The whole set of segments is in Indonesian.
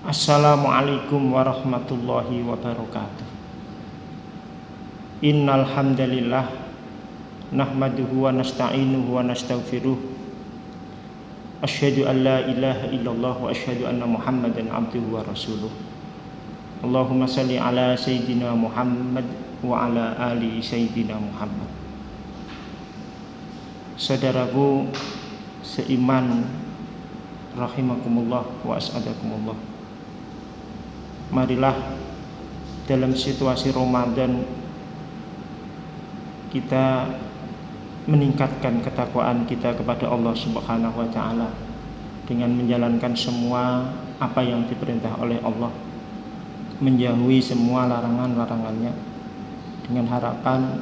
Assalamualaikum warahmatullahi wabarakatuh. Innal hamdalillah nahmaduhu wa nasta'inuhu wa nastaghfiruh. Asyhadu an la ilaha illallah wa asyhadu anna Muhammadan abduhu wa rasuluh. Allahumma shalli ala sayyidina Muhammad wa ala ali sayyidina Muhammad. Saudaraku seiman rahimakumullah wa as'adakumullah. Marilah dalam situasi Ramadan kita meningkatkan ketakwaan kita kepada Allah Subhanahu wa taala dengan menjalankan semua apa yang diperintah oleh Allah, menjauhi semua larangan-larangannya, dengan harapan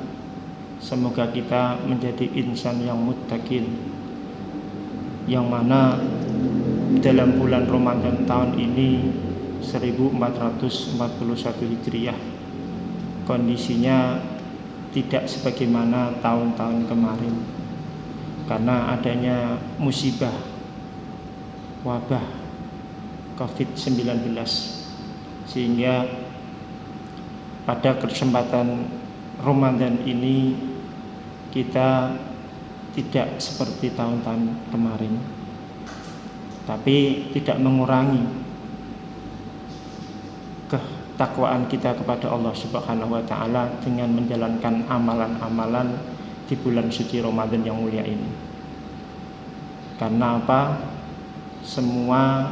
semoga kita menjadi insan yang muttaqin, yang mana dalam bulan Ramadan tahun ini 1441 Hijriah kondisinya tidak sebagaimana tahun-tahun kemarin karena adanya musibah wabah COVID-19, sehingga pada kesempatan Ramadan ini kita tidak seperti tahun-tahun kemarin, tapi tidak mengurangi ketakwaan kita kepada Allah Subhanahu wa taala dengan menjalankan amalan-amalan di bulan suci Ramadan yang mulia ini. Karena apa? Semua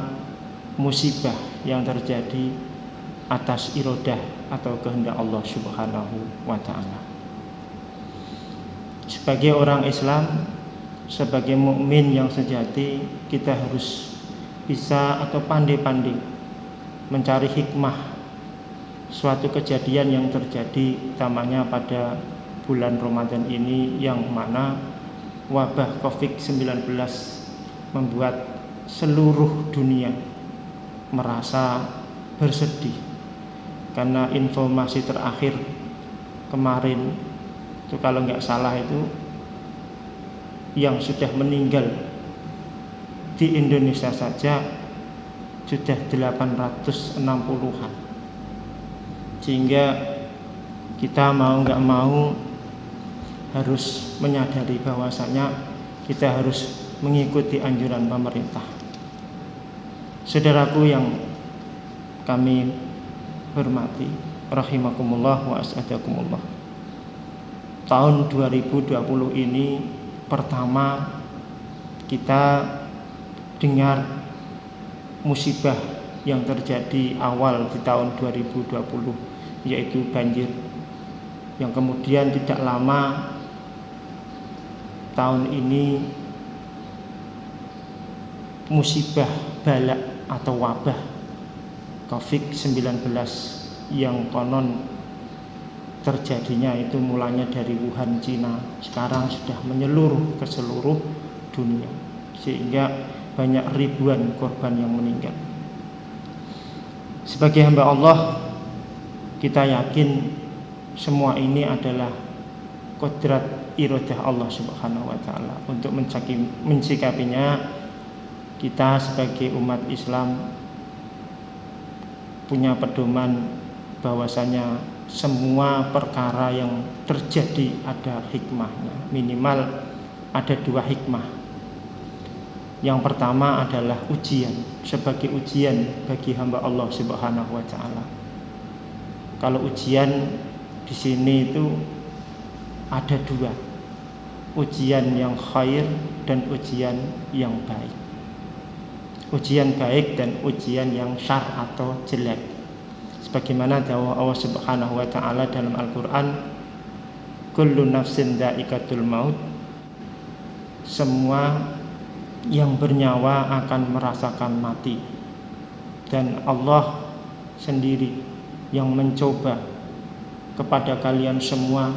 musibah yang terjadi atas iradah atau kehendak Allah Subhanahu wa taala. Sebagai orang Islam, sebagai mukmin yang sejati, kita harus bisa atau pandai-pandai mencari hikmah suatu kejadian yang terjadi utamanya pada bulan Ramadan ini, yang mana wabah COVID-19 membuat seluruh dunia merasa bersedih karena informasi terakhir kemarin itu kalau nggak salah itu yang sudah meninggal di Indonesia saja sudah 860-an, sehingga kita mau nggak mau harus menyadari bahwasanya kita harus mengikuti anjuran pemerintah. Saudaraku yang kami hormati, rahimakumullah wa as'adakumullah. Tahun 2020 ini pertama kita dengar musibah yang terjadi awal di tahun 2020, yaitu banjir, yang kemudian tidak lama tahun ini musibah balak atau wabah COVID-19 yang konon terjadinya itu mulanya dari Wuhan, Cina, sekarang sudah menyeluruh ke seluruh dunia, sehingga banyak ribuan korban yang meninggal. Sebagai hamba Allah, kita yakin semua ini adalah kodrat iradah Allah Subhanahu wa taala. Untuk mensikapinya, kita sebagai umat Islam punya pedoman bahwasanya semua perkara yang terjadi ada hikmahnya. Minimal ada dua hikmah. Yang pertama adalah ujian, sebagai ujian bagi hamba Allah Subhanahu wa taala. Kalau ujian di sini itu ada dua, ujian yang khair dan ujian yang baik. Ujian baik dan ujian yang syar atau jelek. Sebagaimana dawuh Allah Subhanahu wa taala dalam Al-Qur'an, kullu nafsin dha'iqatul maut. Semua yang bernyawa akan merasakan mati, dan Allah sendiri yang mencoba kepada kalian semua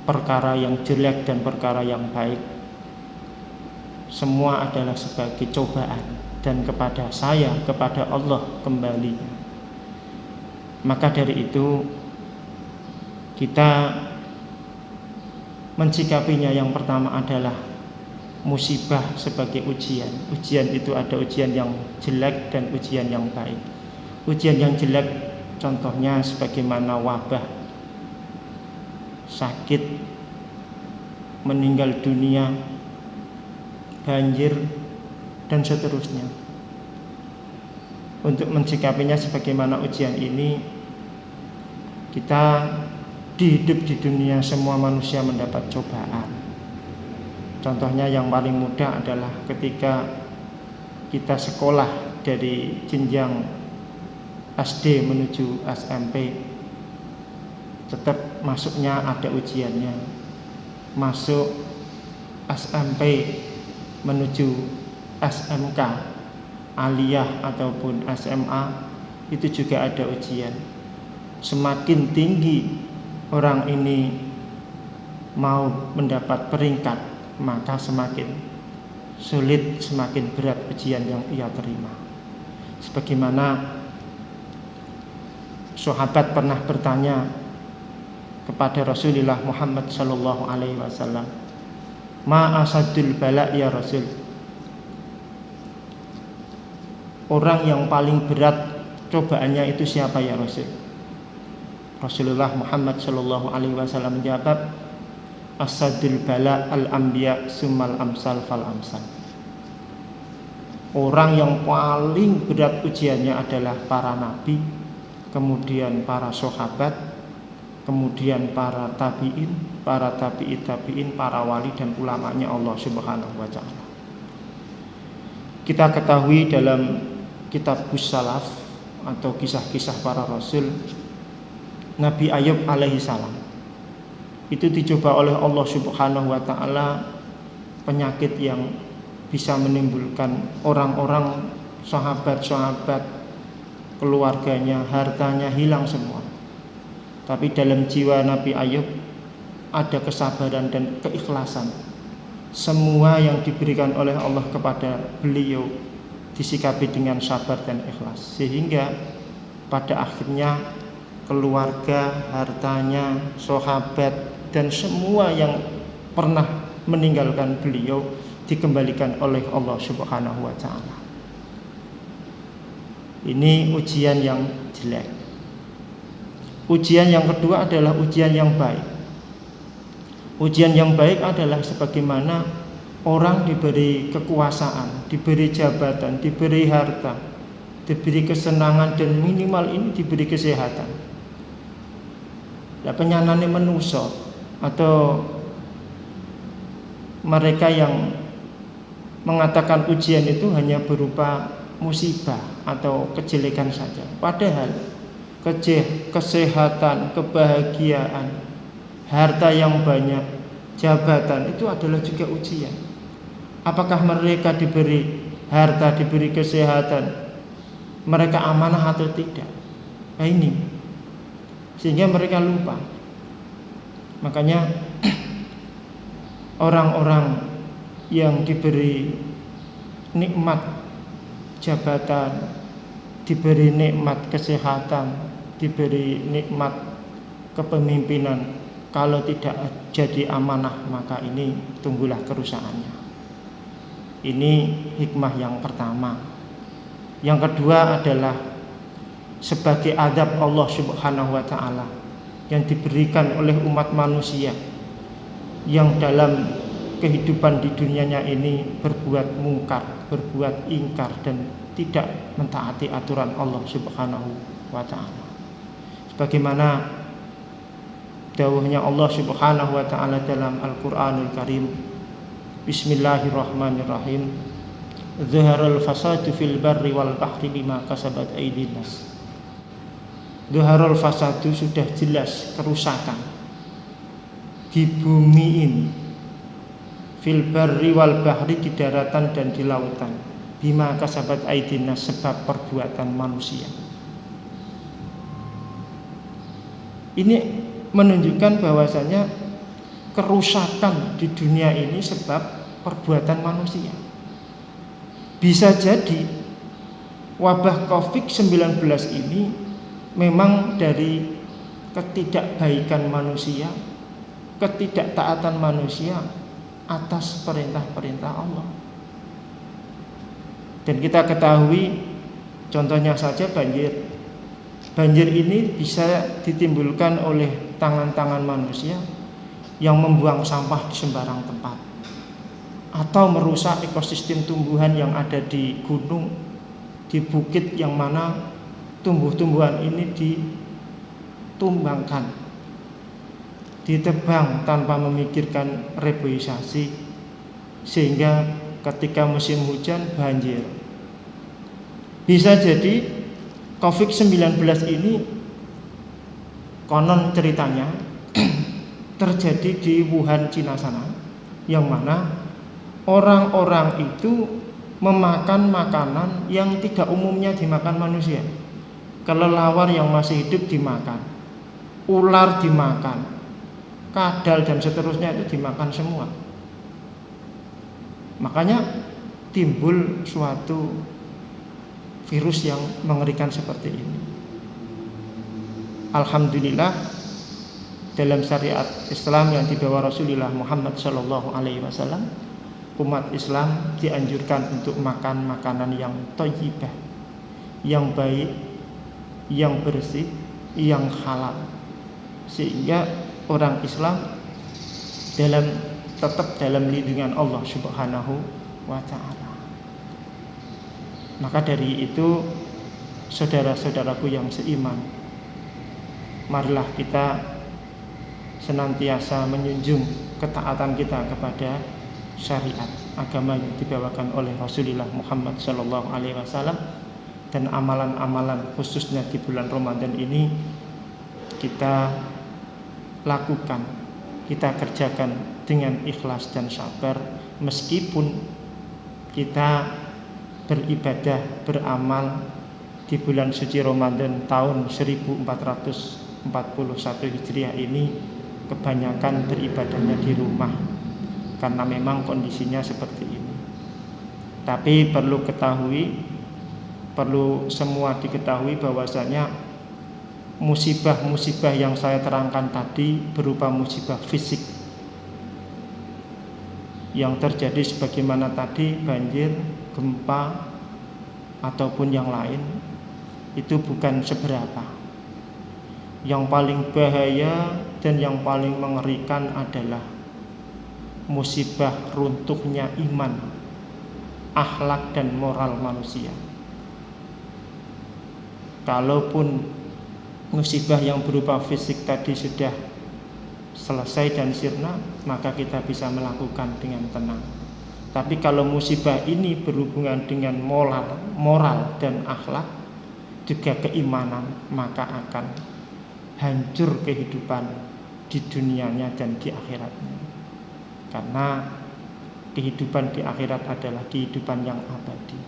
perkara yang jelek dan perkara yang baik. Semua adalah sebagai cobaan, dan kepada saya, kepada Allah kembali. Maka dari itu kita mensikapinya yang pertama adalah musibah sebagai ujian. Ujian itu ada ujian yang jelek dan ujian yang baik. Ujian yang jelek contohnya sebagaimana wabah, sakit, meninggal dunia, banjir, dan seterusnya. Untuk mensikapinya sebagaimana ujian ini, kita hidup di dunia semua manusia mendapat cobaan. Contohnya yang paling mudah adalah ketika kita sekolah dari jenjang SD menuju SMP, tetap masuknya ada ujiannya. Masuk SMP menuju SMK, aliyah ataupun SMA, itu juga ada ujian. Semakin tinggi orang ini mau mendapat peringkat, maka semakin sulit, semakin berat ujian yang ia terima. Sebagaimana sahabat pernah bertanya kepada Rasulullah Muhammad sallallahu alaihi wasallam, "Ma asadul bala ya Rasul?" Orang yang paling berat cobaannya itu siapa ya Rasul? Rasulullah Muhammad sallallahu alaihi wasallam menjawab, "Asadul bala al-anbiya summal amsal fal amsal." Orang yang paling berat ujiannya adalah para nabi, kemudian para sahabat, kemudian para tabi'in, para tabi'in, para wali dan ulamanya Allah Subhanahu wa taala. Kita ketahui dalam kitab Salaf atau kisah-kisah para rasul, Nabi Ayub alaihi salam itu dicoba oleh Allah Subhanahu wa taala penyakit yang bisa menimbulkan orang-orang, sahabat-sahabat, keluarganya, hartanya hilang semua. Tapi dalam jiwa Nabi Ayub ada kesabaran dan keikhlasan. Semua yang diberikan oleh Allah kepada beliau disikapi dengan sabar dan ikhlas, sehingga pada akhirnya keluarga, hartanya, sahabat, dan semua yang pernah meninggalkan beliau dikembalikan oleh Allah Subhanahu wa taala. Ini ujian yang jelek. Ujian yang kedua adalah ujian yang baik. Ujian yang baik adalah sebagaimana orang diberi kekuasaan, diberi jabatan, diberi harta, diberi kesenangan, dan minimal ini diberi kesehatan. Lah penyanane manusa atau mereka yang mengatakan ujian itu hanya berupa musibah atau kejelekan saja. Padahal kesehatan, kebahagiaan, harta yang banyak, jabatan itu adalah juga ujian. Apakah mereka diberi harta, diberi kesehatan, mereka amanah atau tidak? Nah ini, sehingga mereka lupa. Makanya orang-orang yang diberi nikmat jabatan, diberi nikmat kesehatan, diberi nikmat kepemimpinan, kalau tidak jadi amanah, maka ini tunggulah kerusakannya. Ini hikmah yang pertama. Yang kedua adalah sebagai adab Allah Subhanahu wa taala yang diberikan oleh umat manusia yang dalam kehidupan di dunianya ini berbuat mungkar, berbuat ingkar, dan tidak mentaati aturan Allah Subhanahu wa taala. Sebagaimana dawuhnya Allah Subhanahu wa taala dalam Al-Qur'anul Karim, Bismillahirrahmanirrahim, Zaharul fasadu fil barri wal bahri bima kasabat aydin nas. Zaharul fasadu, sudah jelas kerusakan di bumi ini, fil barri wal bahri, di daratan dan di lautan, bima kasabat aydin nas, sebab perbuatan manusia. Ini menunjukkan bahwasanya kerusakan di dunia ini sebab perbuatan manusia. Bisa jadi wabah Covid-19 ini memang dari ketidakbaikan manusia, ketidaktaatan manusia atas perintah-perintah Allah. Dan kita ketahui contohnya saja banjir. banjir ini bisa ditimbulkan oleh tangan-tangan manusia yang membuang sampah di sembarang tempat, atau merusak ekosistem tumbuhan yang ada di gunung, di bukit, yang mana tumbuh-tumbuhan ini ditumbangkan, ditebang tanpa memikirkan reboisasi, sehingga ketika musim hujan banjir. Bisa jadi COVID-19 ini konon ceritanya terjadi di Wuhan, Cina sana, yang mana orang-orang itu memakan makanan yang tidak umumnya dimakan manusia. Kelelawar yang masih hidup dimakan, ular dimakan, kadal dan seterusnya itu dimakan semua. Makanya timbul suatu virus yang mengerikan seperti ini. Alhamdulillah, dalam syariat Islam yang dibawa Rasulullah Muhammad SAW, umat Islam dianjurkan untuk makan makanan yang thayyibah, yang baik, yang bersih, yang halal, sehingga orang Islam tetap dalam lindungan Allah Subhanahu wa ta'ala. Maka dari itu, saudara-saudaraku yang seiman, marilah kita senantiasa menjunjung ketaatan kita kepada syariat agama yang dibawakan oleh Rasulullah Muhammad SAW, dan amalan-amalan khususnya di bulan Ramadan ini kita lakukan, kita kerjakan dengan ikhlas dan sabar, meskipun kita beribadah, beramal di bulan suci Ramadan tahun 1441 Hijriah ini kebanyakan beribadahnya di rumah, karena memang kondisinya seperti ini. Tapi perlu semua diketahui bahwasanya musibah-musibah yang saya terangkan tadi berupa musibah fisik yang terjadi sebagaimana tadi banjir, gempa, ataupun yang lain, itu bukan seberapa. Yang paling bahaya dan yang paling mengerikan adalah musibah runtuhnya iman, akhlak dan moral manusia. Kalaupun musibah yang berupa fisik tadi sudah selesai dan sirna, maka kita bisa melakukan dengan tenang. Tapi kalau musibah ini berhubungan dengan moral dan akhlak, juga keimanan, maka akan hancur kehidupan di dunianya dan di akhiratnya. Karena kehidupan di akhirat adalah kehidupan yang abadi.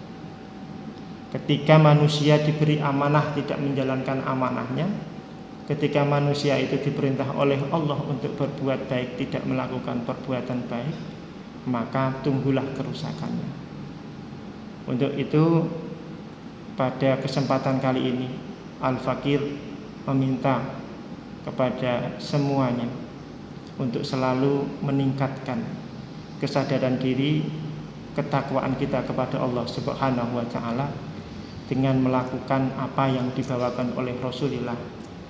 Ketika manusia diberi amanah tidak menjalankan amanahnya, ketika manusia itu diperintah oleh Allah untuk berbuat baik tidak melakukan perbuatan baik, maka tunggulah kerusakannya. Untuk itu, pada kesempatan kali ini Al-Fakir meminta kepada semuanya untuk selalu meningkatkan kesadaran diri, ketakwaan kita kepada Allah Subhanahu wa ta'ala dengan melakukan apa yang dibawakan oleh Rasulullah,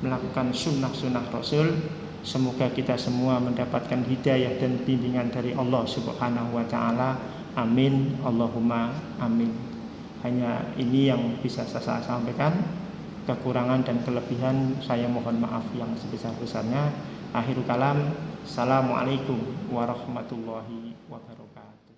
melakukan sunnah-sunnah Rasul. Semoga kita semua mendapatkan hidayah dan bimbingan dari Allah Subhanahu wa ta'ala. Amin, Allahumma amin. Hanya ini yang bisa saya sampaikan. Kekurangan dan kelebihan saya mohon maaf yang sebesar-besarnya. Akhirul kalam, assalamualaikum warahmatullahi wabarakatuh.